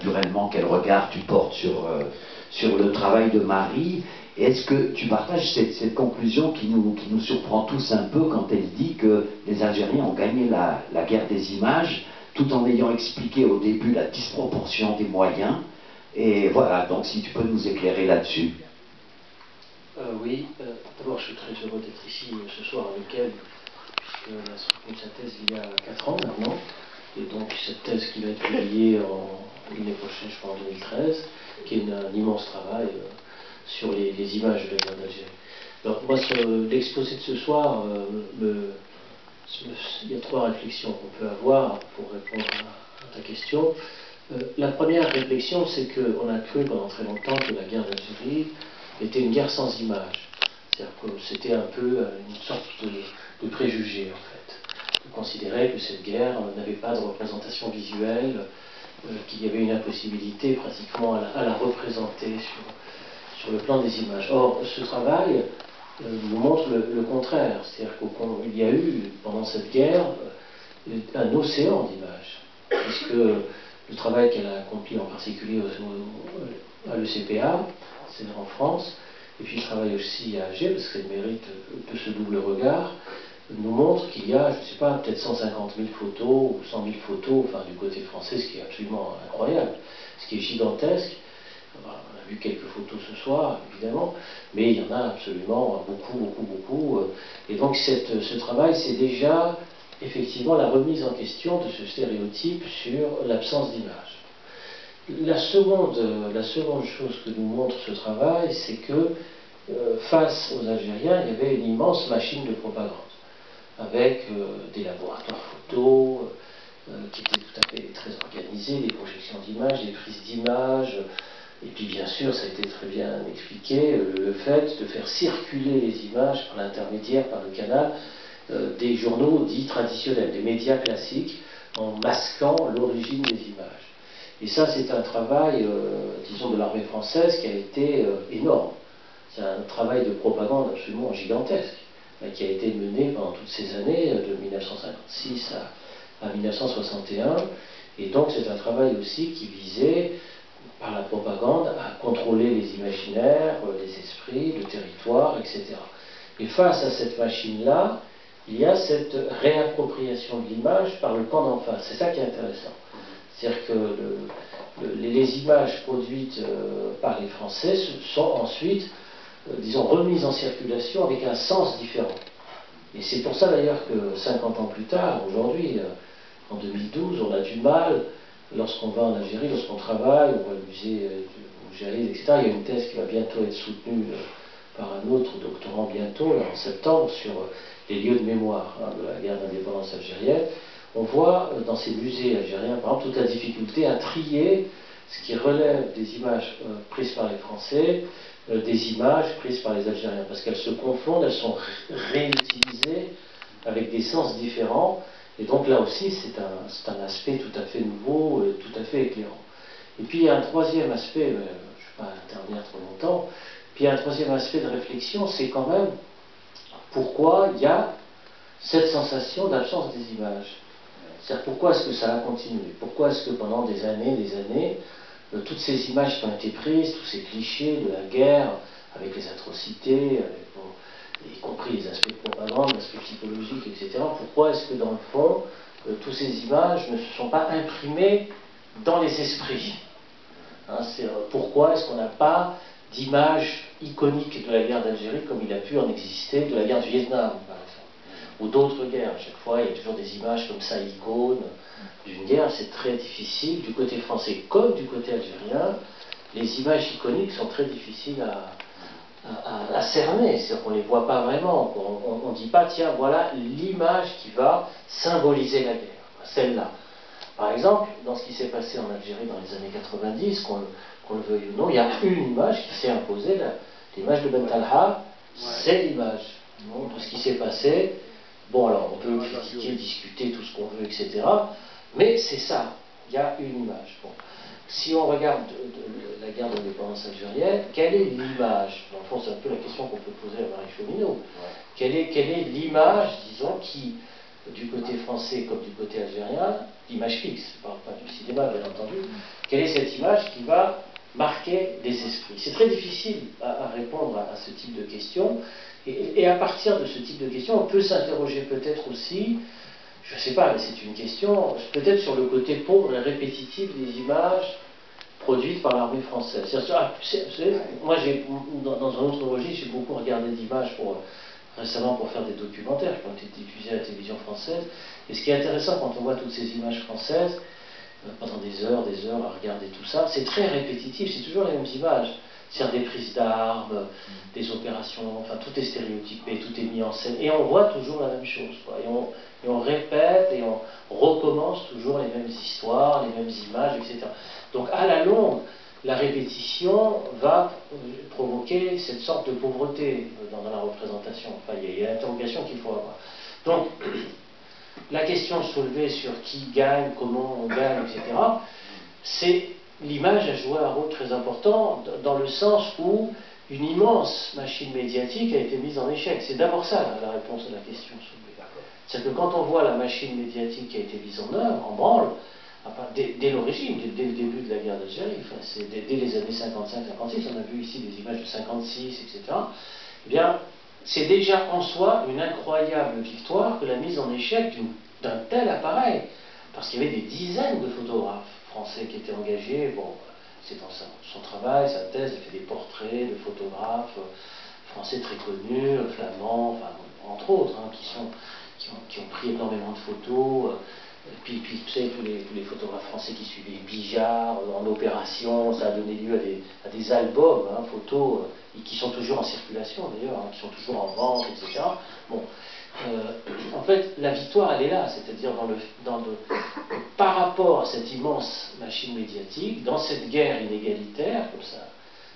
naturellement quel regard tu portes sur le travail de Marie. Est-ce que tu partages cette conclusion qui nous surprend tous un peu quand elle dit que les Algériens ont gagné la guerre des images, tout en ayant expliqué au début la disproportion des moyens? Et voilà, donc si tu peux nous éclairer là-dessus. Oui, d'abord je suis très heureux d'être ici ce soir avec elle, puisque elle a soutenu sa thèse il y a 4 ans maintenant, et donc cette thèse qui va être publiée l'année prochaine, je crois en 2013, qui est un immense travail sur les images de la guerre d'Algérie. Alors moi, sur l'exposé de ce soir, il y a 3 réflexions qu'on peut avoir pour répondre à ta question. La première réflexion, c'est qu'on a cru pendant très longtemps que la guerre d'Algérie était une guerre sans image. C'est-à-dire que c'était un peu une sorte de préjugé, en fait. On considérait que cette guerre n'avait pas de représentation visuelle, qu'il y avait une impossibilité pratiquement à la représenter sur le plan des images. Or, ce travail nous montre le contraire. C'est-à-dire qu'il y a eu, pendant cette guerre, un océan d'images, puisque le travail qu'elle a accompli en particulier à l'ECPA, c'est-à-dire en France, et puis le travail aussi à Alger, parce qu'elle mérite de ce double regard, nous montre qu'il y a, je ne sais pas, peut-être 150 000 photos ou 100 000 photos, enfin du côté français, ce qui est absolument incroyable, ce qui est gigantesque. On a vu quelques photos ce soir, évidemment, mais il y en a absolument beaucoup, beaucoup, beaucoup. Et donc ce travail, c'est déjà effectivement la remise en question de ce stéréotype sur l'absence d'image. La seconde chose que nous montre ce travail, c'est que face aux Algériens, il y avait une immense machine de propagande, avec des laboratoires photos qui étaient tout à fait très organisés, des projections d'images, des prises d'images, et puis bien sûr, ça a été très bien expliqué, le fait de faire circuler les images par l'intermédiaire, par le canal, des journaux dits traditionnels, des médias classiques, en masquant l'origine des images. Et ça, c'est un travail, disons, de l'armée française qui a été énorme. C'est un travail de propagande absolument gigantesque, qui a été mené pendant toutes ces années, de 1956 à 1961. Et donc, c'est un travail aussi qui visait, par la propagande, à contrôler les imaginaires, les esprits, le territoire, etc. Et face à cette machine-là, il y a cette réappropriation de l'image par le camp d'en face. C'est ça qui est intéressant. C'est-à-dire que les images produites par les Français sont ensuite, disons, remises en circulation avec un sens différent. Et c'est pour ça d'ailleurs que 50 ans plus tard, aujourd'hui, en 2012, on a du mal, lorsqu'on va en Algérie, lorsqu'on travaille, on va au musée du Moujahid, etc. Il y a une thèse qui va bientôt être soutenue par un autre doctorant bientôt, là, en septembre, sur les lieux de mémoire de la guerre d'indépendance algérienne. On voit dans ces musées algériens, par exemple, toute la difficulté à trier ce qui relève des images prises par les Français, des images prises par les Algériens, parce qu'elles se confondent, elles sont réutilisées avec des sens différents, et donc là aussi c'est un aspect tout à fait nouveau, tout à fait éclairant. Et puis il y a un troisième aspect, je ne vais pas intervenir trop longtemps, puis il y a un troisième aspect de réflexion, c'est quand même pourquoi il y a cette sensation d'absence des images. C'est-à-dire pourquoi est-ce que ça a continué? Pourquoi est-ce que pendant des années, toutes ces images qui ont été prises, tous ces clichés de la guerre, avec les atrocités, y compris les aspects de propagande, l'aspect psychologique, etc., pourquoi est-ce que dans le fond, toutes ces images ne se sont pas imprimées dans les esprits? Pourquoi est-ce qu'on n'a pas d'image iconique de la guerre d'Algérie comme il a pu en exister de la guerre du Vietnam, par exemple, ou d'autres guerres? À chaque fois, il y a toujours des images comme ça, icônes d'une guerre. C'est très difficile, du côté français comme du côté algérien, les images iconiques sont très difficiles à cerner, c'est-à-dire qu'on ne les voit pas vraiment, on ne dit pas, tiens, voilà l'image qui va symboliser la guerre, celle-là. Par exemple, dans ce qui s'est passé en Algérie dans les années 90, qu'on le veuille ou non, il y a une image qui s'est imposée, l'image de Ben Talha, c'est l'image de ce qui s'est passé. Bon, alors on peut critiquer, discuter, tout ce qu'on veut, etc. Mais c'est ça, il y a une image. Bon. Si on regarde la guerre d'indépendance algérienne, quelle est l'image? Dans le fond, c'est un peu la question qu'on peut poser à Marie Chaumineau. Quelle est l'image, disons, qui du côté français comme du côté algérien, l'image fixe, je ne parle pas du cinéma bien entendu, quelle est cette image qui va marquer les esprits? C'est très difficile à répondre à ce type de questions, et à partir de ce type de questions, on peut s'interroger peut-être aussi, je ne sais pas, mais c'est une question, peut-être sur le côté pauvre et répétitif des images produites par l'armée française. Vous savez, moi, dans un autre registre, j'ai beaucoup regardé d'images récemment pour faire des documentaires qui ont été diffusés à la télévision française. Et ce qui est intéressant quand on voit toutes ces images françaises, pendant des heures à regarder tout ça, c'est très répétitif, c'est toujours les mêmes images. C'est-à-dire des prises d'armes, des opérations, enfin tout est stéréotypé, tout est mis en scène. Et on voit toujours la même chose, quoi. Et on répète et on recommence toujours les mêmes histoires, les mêmes images, etc. Donc à la longue, la répétition va provoquer cette sorte de pauvreté dans la représentation. Enfin, il y a l'interrogation qu'il faut avoir. Donc, la question soulevée sur qui gagne, comment on gagne, etc., c'est l'image a joué un rôle très important dans le sens où une immense machine médiatique a été mise en échec. C'est d'abord ça la réponse à la question soulevée. C'est-à-dire que quand on voit la machine médiatique qui a été mise en œuvre, en branle, dès l'origine, dès le début de la guerre d'Algérie, enfin, dès les années 55-56, on a vu ici des images de 56, etc., eh bien, c'est déjà en soi une incroyable victoire que la mise en échec d'un tel appareil. Parce qu'il y avait des dizaines de photographes français qui étaient engagés. Bon, c'est dans son travail, sa thèse, elle fait des portraits de photographes français très connus, flamands, enfin, entre autres, hein, qui ont pris énormément de photos. Puis vous savez, tous les photographes français qui suivaient Bijard en opération, ça a donné lieu à des albums, hein, photos, qui sont toujours en circulation d'ailleurs, hein, qui sont toujours en vente, etc. Bon, en fait, la victoire, elle est là, c'est-à-dire par rapport à cette immense machine médiatique, dans cette guerre inégalitaire,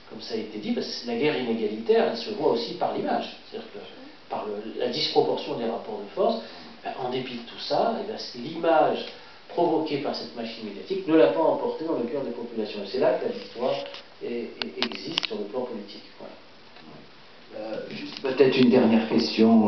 comme ça a été dit, parce que la guerre inégalitaire, elle se voit aussi par l'image, c'est-à-dire que par la disproportion des rapports de force. En dépit de tout ça, l'image provoquée par cette machine médiatique ne l'a pas emporté dans le cœur des populations. Et c'est là que la victoire existe sur le plan politique. Voilà. Juste peut-être une dernière question.